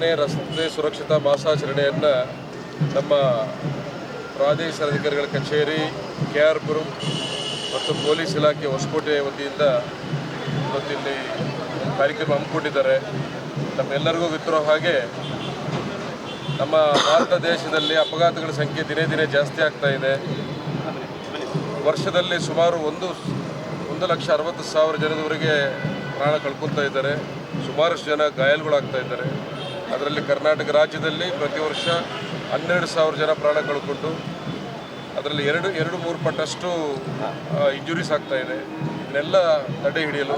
66ನೇ ರಸ್ತೆ ಸುರಕ್ಷತಾ ಮಾಸಾಚರಣೆಯನ್ನು ನಮ್ಮ ಪ್ರಾದೇಶಿಕ ಅಧಿಕಾರಿಗಳ ಕಚೇರಿ KR ಪುರಂ ಮತ್ತು ಪೊಲೀಸ್ ಇಲಾಖೆ ಹೊಸಕೋಟೆ ವತಿಯಿಂದ ಇವತ್ತಿಲ್ಲಿ ಕಾರ್ಯಕ್ರಮ ಹಮ್ಮಿಕೊಂಡಿದ್ದಾರೆ. ನಮ್ಮೆಲ್ಲರಿಗೂ ಗೊತ್ತಿರೋ ಹಾಗೆ ನಮ್ಮ ಭಾರತ ದೇಶದಲ್ಲಿ ಅಪಘಾತಗಳ ಸಂಖ್ಯೆ ದಿನೇ ದಿನೇ ಜಾಸ್ತಿ ಆಗ್ತಾ ಇದೆ. ವರ್ಷದಲ್ಲಿ ಸುಮಾರು 1,60,000 ಜನದವರೆಗೆ ಪ್ರಾಣ ಕಳ್ಕೊತಾ ಇದ್ದಾರೆ. ಸುಮಾರಷ್ಟು ಜನ ಗಾಯಾಳುಗಳಾಗ್ತಾ ಇದ್ದಾರೆ. ಅದರಲ್ಲಿ ಕರ್ನಾಟಕ ರಾಜ್ಯದಲ್ಲಿ ಪ್ರತಿ ವರ್ಷ 12,000 ಜನ ಪ್ರಾಣ ಕಳ್ಕೊಂಡು ಅದರಲ್ಲಿ 2-3 ಪಟ್ಟಷ್ಟು ಇಂಜುರೀಸ್ ಆಗ್ತಾ ಇದೆ. ಇದನ್ನೆಲ್ಲ ತಡೆ ಹಿಡಿಯಲು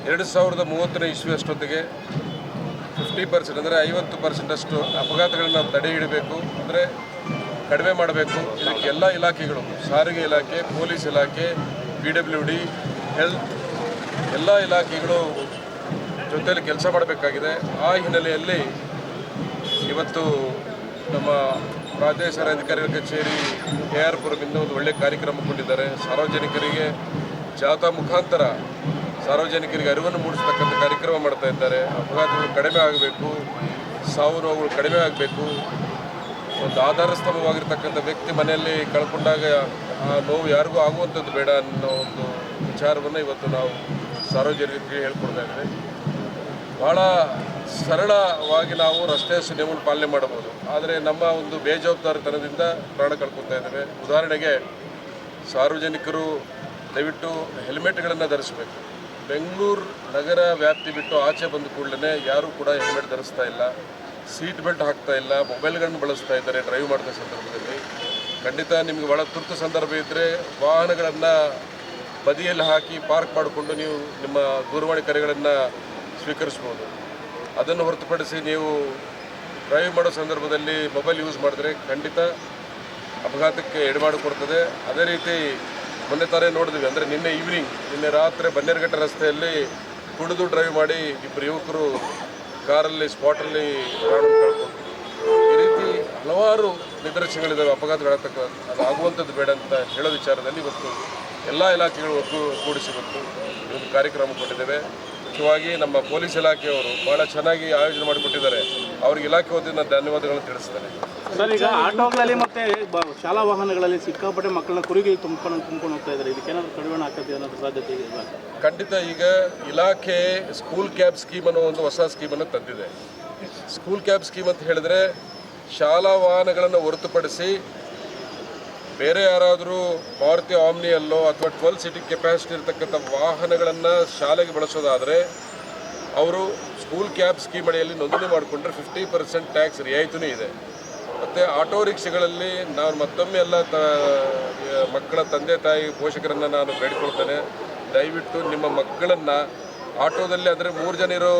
2030ನೇ ಇಸ್ವಿ ಅಷ್ಟೊತ್ತಿಗೆ 50% ಅಂದರೆ 50% ಅಪಘಾತಗಳನ್ನು ನಾವು ತಡೆ ಹಿಡಬೇಕು, ಅಂದರೆ ಕಡಿಮೆ ಮಾಡಬೇಕು. ಇದಕ್ಕೆ ಎಲ್ಲ ಇಲಾಖೆಗಳು, ಸಾರಿಗೆ ಇಲಾಖೆ, ಪೊಲೀಸ್ ಇಲಾಖೆ, PWD, ಹೆಲ್ತ್ ಎಲ್ಲ ಇಲಾಖೆಗಳು ಜೊತೆಯಲ್ಲಿ ಕೆಲಸ ಮಾಡಬೇಕಾಗಿದೆ. ಆ ಹಿನ್ನೆಲೆಯಲ್ಲಿ ಇವತ್ತು ನಮ್ಮ ಪ್ರಾದೇಶಿಕ ಅಧಿಕಾರಿಗಳ ಕಚೇರಿ KR ಪುರಮಿಂದ ಒಂದು ಒಳ್ಳೆಯ ಕಾರ್ಯಕ್ರಮ ಕೊಟ್ಟಿದ್ದಾರೆ. ಸಾರ್ವಜನಿಕರಿಗೆ ಜಾಥಾ ಮುಖಾಂತರ ಸಾರ್ವಜನಿಕರಿಗೆ ಅರಿವನ್ನು ಮೂಡಿಸ್ತಕ್ಕಂಥ ಕಾರ್ಯಕ್ರಮ ಮಾಡ್ತಾ ಇದ್ದಾರೆ. ಅಪಘಾತಗಳು ಕಡಿಮೆ ಆಗಬೇಕು, ಸಾವು ನೋವುಗಳು ಕಡಿಮೆ ಆಗಬೇಕು. ಒಂದು ಆಧಾರ ಸ್ತಂಭವಾಗಿರ್ತಕ್ಕಂಥ ವ್ಯಕ್ತಿ ಮನೆಯಲ್ಲಿ ಕಳ್ಕೊಂಡಾಗ ಆ ನೋವು ಯಾರಿಗೂ ಆಗುವಂಥದ್ದು ಬೇಡ ಅನ್ನೋ ಒಂದು ವಿಚಾರವನ್ನು ಇವತ್ತು ನಾವು ಸಾರ್ವಜನಿಕರಿಗೆ ಹೇಳ್ಕೊಡ್ತಾ ಇದ್ದೇವೆ. ಭಾಳ ಸರಳವಾಗಿ ನಾವು ರಸ್ತೆ ನಿಯಮವನ್ನು ಪಾಲನೆ ಮಾಡಬಹುದು, ಆದರೆ ನಮ್ಮ ಒಂದು ಬೇಜವಾಬ್ದಾರಿತನದಿಂದ ಪ್ರಾಣ ಕಳ್ಕೊತಾ ಇದ್ದೇವೆ. ಉದಾಹರಣೆಗೆ ಸಾರ್ವಜನಿಕರು ದಯವಿಟ್ಟು ಹೆಲ್ಮೆಟ್ಗಳನ್ನು ಧರಿಸಬೇಕು. ಬೆಂಗಳೂರು ನಗರ ವ್ಯಾಪ್ತಿ ಬಿಟ್ಟು ಆಚೆ ಬಂದ ಕೂಡಲೇ ಯಾರೂ ಕೂಡ ಹೆಲ್ಮೆಟ್ ಧರಿಸ್ತಾ ಇಲ್ಲ, ಸೀಟ್ ಬೆಲ್ಟ್ ಹಾಕ್ತಾ ಇಲ್ಲ, ಮೊಬೈಲ್ಗಳನ್ನು ಬಳಸ್ತಾ ಇದ್ದಾರೆ ಡ್ರೈವ್ ಮಾಡಿದ ಸಂದರ್ಭದಲ್ಲಿ. ಖಂಡಿತ ನಿಮಗೆ ಭಾಳ ತುರ್ತು ಸಂದರ್ಭ ಇದ್ದರೆ ವಾಹನಗಳನ್ನು ಬದಿಯಲ್ಲಿ ಹಾಕಿ ಪಾರ್ಕ್ ಮಾಡಿಕೊಂಡು ನೀವು ನಿಮ್ಮ ದೂರವಾಣಿ ಕರೆಗಳನ್ನು ಸ್ವೀಕರಿಸ್ಬೋದು. ಅದನ್ನು ಹೊರತುಪಡಿಸಿ ನೀವು ಡ್ರೈವ್ ಮಾಡೋ ಸಂದರ್ಭದಲ್ಲಿ ಮೊಬೈಲ್ ಯೂಸ್ ಮಾಡಿದ್ರೆ ಖಂಡಿತ ಅಪಘಾತಕ್ಕೆ ಎಡೆಮಾಡಿಕೊಡ್ತದೆ. ಅದೇ ರೀತಿ ಮೊನ್ನೆ ತಾನೇ ನೋಡಿದ್ವಿ, ಅಂದರೆ ನಿನ್ನೆ ರಾತ್ರಿ ಬನ್ನೇರುಘಟ್ಟ ರಸ್ತೆಯಲ್ಲಿ ಕುಡಿದು ಡ್ರೈವ್ ಮಾಡಿ 2 ಯುವಕರು ಕಾರಲ್ಲಿ ಸ್ಪಾಟಲ್ಲಿ ಪ್ರಾಣ ಕಳ್ಕೊಂಡ್ರು. ಈ ರೀತಿ ಹಲವಾರು ನಿದರ್ಶನಗಳಿದ್ದಾವೆ ಅಪಘಾತಗಳಾಗ್ತಕ್ಕ. ಅದು ಆಗುವಂಥದ್ದು ಬೇಡ ಅಂತ ಹೇಳೋ ವಿಚಾರದಲ್ಲಿ ಇವತ್ತು ಎಲ್ಲ ಇಲಾಖೆಗಳು ಒಟ್ಟುಗೂಡಿಸಿ ಇವತ್ತು ಒಂದು ಕಾರ್ಯಕ್ರಮ ಕೊಟ್ಟಿದ್ದೇವೆ. ಮುಖ್ಯವಾಗಿ ನಮ್ಮ ಪೊಲೀಸ್ ಇಲಾಖೆಯವರು ಭಾಳ ಚೆನ್ನಾಗಿ ಆಯೋಜನೆ ಮಾಡಿಕೊಟ್ಟಿದ್ದಾರೆ. ಅವ್ರಿಗೆ ಇಲಾಖೆ ವತಿಯಿಂದ ಧನ್ಯವಾದಗಳನ್ನು ತಿಳಿಸ್ತೇನೆ. ಸರ್, ಈಗ ಆಟೋಗಳಲ್ಲಿ ಮತ್ತು ಶಾಲಾ ವಾಹನಗಳಲ್ಲಿ ಸಿಕ್ಕಾಪಟ್ಟೆ ಮಕ್ಕಳನ್ನ ಕುರಿಗೆ ತುಂಬ್ಕೊಂಡು ಹೋಗ್ತಾ ಇದ್ದಾರೆ. ಇದಕ್ಕೇನಾದರೂ ಕಡಿವಾಣ ಆಗ್ತದೆ ಅನ್ನೋದ್ರ ಸಾಧ್ಯತೆ ಇದೆ? ಖಂಡಿತ. ಈಗ ಇಲಾಖೆ ಸ್ಕೂಲ್ ಕ್ಯಾಬ್ ಸ್ಕೀಮ್ ಅನ್ನೋ ಒಂದು ಹೊಸ ಸ್ಕೀಮನ್ನು ತಂದಿದೆ. ಸ್ಕೂಲ್ ಕ್ಯಾಬ್ ಸ್ಕೀಮ್ ಅಂತ ಹೇಳಿದ್ರೆ ಶಾಲಾ ವಾಹನಗಳನ್ನು ಹೊರತುಪಡಿಸಿ ಬೇರೆ ಯಾರಾದರೂ ಮಾರುತಿ ಆಮ್ನಿಯಲ್ಲೋ ಅಥವಾ 12 ಸೀಟಿಂಗ್ ಕೆಪಾಸಿಟಿ ಇರತಕ್ಕಂಥ ವಾಹನಗಳನ್ನು ಶಾಲೆಗೆ ಬಳಸೋದಾದರೆ ಅವರು ಸ್ಕೂಲ್ ಕ್ಯಾಬ್ ಸ್ಕೀಮ್ ಅಡಿಯಲ್ಲಿ ನೋಂದಣಿ ಮಾಡಿಕೊಂಡ್ರೆ 50% ಟ್ಯಾಕ್ಸ್ ರಿಯಾಯಿತಿನೂ ಇದೆ. ಮತ್ತು ಆಟೋ ರಿಕ್ಷೆಗಳಲ್ಲಿ ನಾನು ಮತ್ತೊಮ್ಮೆ ಎಲ್ಲ ಮಕ್ಕಳ ತಂದೆ ತಾಯಿ ಪೋಷಕರನ್ನು ನಾನು ಬೇಡಿಕೊಳ್ತೇನೆ, ದಯವಿಟ್ಟು ನಿಮ್ಮ ಮಕ್ಕಳನ್ನು ಆಟೋದಲ್ಲಿ, ಅಂದರೆ 3 ಜನ ಇರೋ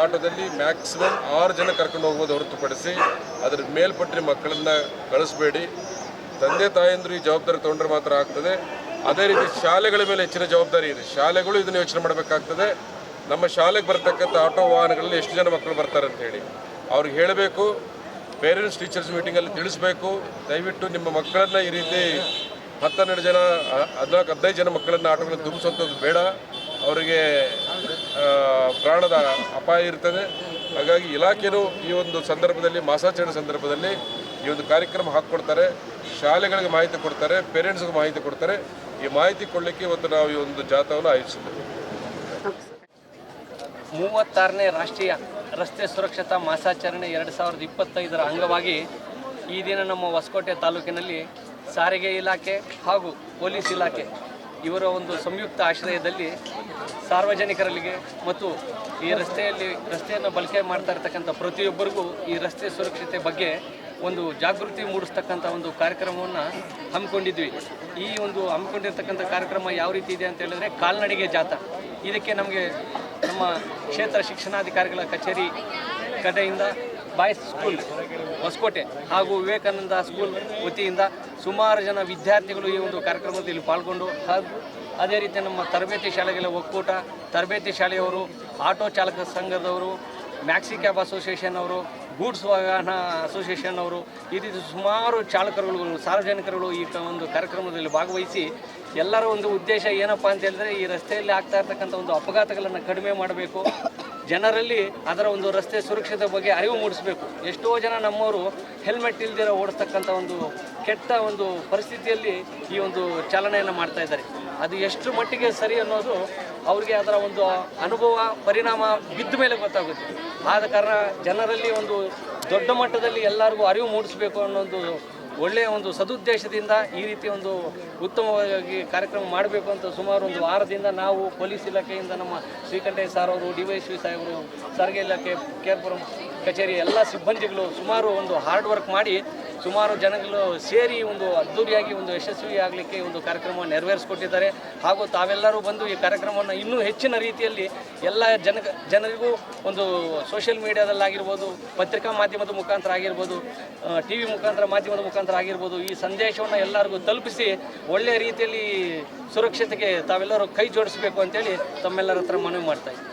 ಆಟೋದಲ್ಲಿ ಮ್ಯಾಕ್ಸಿಮಮ್ 6 ಜನ ಕರ್ಕೊಂಡು ಹೋಗ್ಬೋದು ಹೊರತುಪಡಿಸಿ ಅದರ ಮೇಲ್ಪಟ್ಟರೆ ಮಕ್ಕಳನ್ನು ಕಳಿಸ್ಬೇಡಿ. ತಂದೆ ತಾಯಂದರು ಈ ಜವಾಬ್ದಾರಿ ತೊಗೊಂಡ್ರೆ ಮಾತ್ರ ಆಗ್ತದೆ. ಅದೇ ರೀತಿ ಶಾಲೆಗಳ ಮೇಲೆ ಹೆಚ್ಚಿನ ಜವಾಬ್ದಾರಿ ಇದೆ. ಶಾಲೆಗಳು ಇದನ್ನು ಯೋಚನೆ ಮಾಡಬೇಕಾಗ್ತದೆ. ನಮ್ಮ ಶಾಲೆಗೆ ಬರ್ತಕ್ಕಂಥ ಆಟೋ ವಾಹನಗಳಲ್ಲಿ ಎಷ್ಟು ಜನ ಮಕ್ಕಳು ಬರ್ತಾರೆ ಅಂತೇಳಿ ಅವ್ರಿಗೆ ಹೇಳಬೇಕು. ಪೇರೆಂಟ್ಸ್ ಟೀಚರ್ಸ್ ಮೀಟಿಂಗಲ್ಲಿ ತಿಳಿಸ್ಬೇಕು, ದಯವಿಟ್ಟು ನಿಮ್ಮ ಮಕ್ಕಳನ್ನು ಈ ರೀತಿ 10-12 ಜನ 14-15 ಜನ ಮಕ್ಕಳನ್ನು ಆಟೋಗಳನ್ನು ತುಂಬಿಸುವಂಥದ್ದು ಬೇಡ. ಅವರಿಗೆ ಪ್ರಾಣದ ಅಪಾಯ ಇರ್ತದೆ. ಹಾಗಾಗಿ ಇಲಾಖೆಯೂ ಈ ಒಂದು ಸಂದರ್ಭದಲ್ಲಿ, ಮಾಸಾಚರಣೆ ಸಂದರ್ಭದಲ್ಲಿ ಈ ಒಂದು ಕಾರ್ಯಕ್ರಮ ಹಾಕ್ಕೊಡ್ತಾರೆ. ಶಾಲೆಗಳಿಗೆ ಮಾಹಿತಿ ಕೊಡ್ತಾರೆ, ಪೇರೆಂಟ್ಸ್ಗೆ ಮಾಹಿತಿ ಕೊಡ್ತಾರೆ. ಈ ಮಾಹಿತಿ ಕೊಡಲಿಕ್ಕೆ ಇವತ್ತು ನಾವು ಈ ಒಂದು ಜಾಥಾವನ್ನು ಆಯೋಜಿಸಿದ್ದೇವೆ. 36ನೇ ರಾಷ್ಟ್ರೀಯ ರಸ್ತೆ ಸುರಕ್ಷತಾ ಮಾಸಾಚರಣೆ 2025ರ ಅಂಗವಾಗಿ ಈ ದಿನ ನಮ್ಮ ಹೊಸಕೋಟೆ ತಾಲೂಕಿನಲ್ಲಿ ಸಾರಿಗೆ ಇಲಾಖೆ ಹಾಗೂ ಪೊಲೀಸ್ ಇಲಾಖೆ ಇವರ ಒಂದು ಸಂಯುಕ್ತ ಆಶ್ರಯದಲ್ಲಿ ಸಾರ್ವಜನಿಕರಿಗೆ ಮತ್ತು ಈ ರಸ್ತೆಯನ್ನು ಬಳಕೆ ಮಾಡ್ತಾ ಇರ್ತಕ್ಕಂಥ ಪ್ರತಿಯೊಬ್ಬರಿಗೂ ಈ ರಸ್ತೆ ಸುರಕ್ಷತೆ ಬಗ್ಗೆ ಒಂದು ಜಾಗೃತಿ ಮೂಡಿಸ್ತಕ್ಕಂಥ ಒಂದು ಕಾರ್ಯಕ್ರಮವನ್ನು ಹಮ್ಮಿಕೊಂಡಿದ್ವಿ. ಈ ಒಂದು ಹಮ್ಮಿಕೊಂಡಿರ್ತಕ್ಕಂಥ ಕಾರ್ಯಕ್ರಮ ಯಾವ ರೀತಿ ಇದೆ ಅಂತ ಹೇಳಿದ್ರೆ ಕಾಲ್ನಡಿಗೆ ಜಾಥಾ. ಇದಕ್ಕೆ ನಮಗೆ ನಮ್ಮ ಕ್ಷೇತ್ರ ಶಿಕ್ಷಣಾಧಿಕಾರಿಗಳ ಕಚೇರಿ ಕಡೆಯಿಂದ ಬಾಯ್ಸ್ ಸ್ಕೂಲ್ ಹೊಸಕೋಟೆ ಹಾಗೂ ವಿವೇಕಾನಂದ ಸ್ಕೂಲ್ ವತಿಯಿಂದ ಸುಮಾರು ಜನ ವಿದ್ಯಾರ್ಥಿಗಳು ಈ ಒಂದು ಕಾರ್ಯಕ್ರಮದಲ್ಲಿ ಪಾಲ್ಗೊಂಡು, ಹಾಗೂ ಅದೇ ರೀತಿ ನಮ್ಮ ತರಬೇತಿ ಶಾಲೆಗಳ ಒಕ್ಕೂಟ, ತರಬೇತಿ ಶಾಲೆಯವರು, ಆಟೋ ಚಾಲಕ ಸಂಘದವರು, ಮ್ಯಾಕ್ಸಿ ಕ್ಯಾಬ್ ಅಸೋಸಿಯೇಷನ್ ಅವರು, ಗೂಡ್ಸ್ ವಾಹನ ಅಸೋಸಿಯೇಷನ್ ಅವರು, ಈ ರೀತಿ ಸುಮಾರು ಚಾಲಕರುಗಳು, ಸಾರ್ವಜನಿಕರುಗಳು ಈ ಒಂದು ಕಾರ್ಯಕ್ರಮದಲ್ಲಿ ಭಾಗವಹಿಸಿ ಎಲ್ಲರ ಒಂದು ಉದ್ದೇಶ ಏನಪ್ಪ ಅಂತ ಹೇಳಿದ್ರೆ ಈ ರಸ್ತೆಯಲ್ಲಿ ಆಗ್ತಾ ಇರ್ತಕ್ಕಂಥ ಒಂದು ಅಪಘಾತಗಳನ್ನು ಕಡಿಮೆ ಮಾಡಬೇಕು, ಜನರಲ್ಲಿ ಅದರ ಒಂದು ರಸ್ತೆ ಸುರಕ್ಷತೆ ಬಗ್ಗೆ ಅರಿವು ಮೂಡಿಸಬೇಕು. ಎಷ್ಟೋ ಜನ ನಮ್ಮವರು ಹೆಲ್ಮೆಟ್ ಇಲ್ದಿರ ಓಡಿಸ್ತಕ್ಕಂಥ ಒಂದು ಕೆಟ್ಟ ಒಂದು ಪರಿಸ್ಥಿತಿಯಲ್ಲಿ ಈ ಒಂದು ಚಾಲನೆಯನ್ನು ಮಾಡ್ತಾ ಇದ್ದಾರೆ. ಅದು ಎಷ್ಟು ಮಟ್ಟಿಗೆ ಸರಿ ಅನ್ನೋದು ಅವ್ರಿಗೆ ಅದರ ಒಂದು ಅನುಭವ ಪರಿಣಾಮ ಬಿದ್ದ ಮೇಲೆ ಗೊತ್ತಾಗುತ್ತೆ. ಆದ ಕಾರಣ ಜನರಲ್ಲಿ ಒಂದು ದೊಡ್ಡ ಮಟ್ಟದಲ್ಲಿ ಎಲ್ಲರಿಗೂ ಅರಿವು ಮೂಡಿಸಬೇಕು ಅನ್ನೋದು ಒಳ್ಳೆಯ ಒಂದು ಸದುದ್ದೇಶದಿಂದ ಈ ರೀತಿ ಒಂದು ಉತ್ತಮವಾಗಿ ಕಾರ್ಯಕ್ರಮ ಮಾಡಬೇಕು ಅಂತ ಸುಮಾರು ಒಂದು ವಾರದಿಂದ ನಾವು ಪೊಲೀಸ್ ಇಲಾಖೆಯಿಂದ ನಮ್ಮ ಶ್ರೀಕಂಠೇಶ್ ಸರ್ ಅವರು, DYSP ಸಾಹೇಬರು, ಸಾರಿಗೆ ಇಲಾಖೆ, ಕೇರ್ಪುರಂ ಕಚೇರಿ ಎಲ್ಲ ಸಿಬ್ಬಂದಿಗಳು ಸುಮಾರು ಒಂದು ಹಾರ್ಡ್ ವರ್ಕ್ ಮಾಡಿ ಸುಮಾರು ಜನಗಳು ಸೇರಿ ಒಂದು ಅದ್ದೂರಿಯಾಗಿ ಒಂದು ಯಶಸ್ವಿ ಆಗಲಿಕ್ಕೆ ಒಂದು ಕಾರ್ಯಕ್ರಮ ನೆರವೇರಿಸಿಕೊಟ್ಟಿದ್ದಾರೆ. ಹಾಗೂ ತಾವೆಲ್ಲರೂ ಬಂದು ಈ ಕಾರ್ಯಕ್ರಮವನ್ನು ಇನ್ನೂ ಹೆಚ್ಚಿನ ರೀತಿಯಲ್ಲಿ ಎಲ್ಲ ಜನರಿಗೂ ಒಂದು ಸೋಷಿಯಲ್ ಮೀಡಿಯಾದಲ್ಲಾಗಿರ್ಬೋದು, ಪತ್ರಿಕಾ ಮಾಧ್ಯಮದ ಮುಖಾಂತರ ಆಗಿರ್ಬೋದು, TV ಮುಖಾಂತರ ಮಾಧ್ಯಮದ ಮುಖಾಂತರ ಆಗಿರ್ಬೋದು, ಈ ಸಂದೇಶವನ್ನು ಎಲ್ಲರಿಗೂ ತಲುಪಿಸಿ ಒಳ್ಳೆಯ ರೀತಿಯಲ್ಲಿ ಸುರಕ್ಷತೆಗೆ ತಾವೆಲ್ಲರೂ ಕೈ ಜೋಡಿಸಬೇಕು ಅಂತೇಳಿ ತಮ್ಮೆಲ್ಲರ ಹತ್ರ ಮನವಿ ಮಾಡ್ತಾ ಇದ್ದೀನಿ.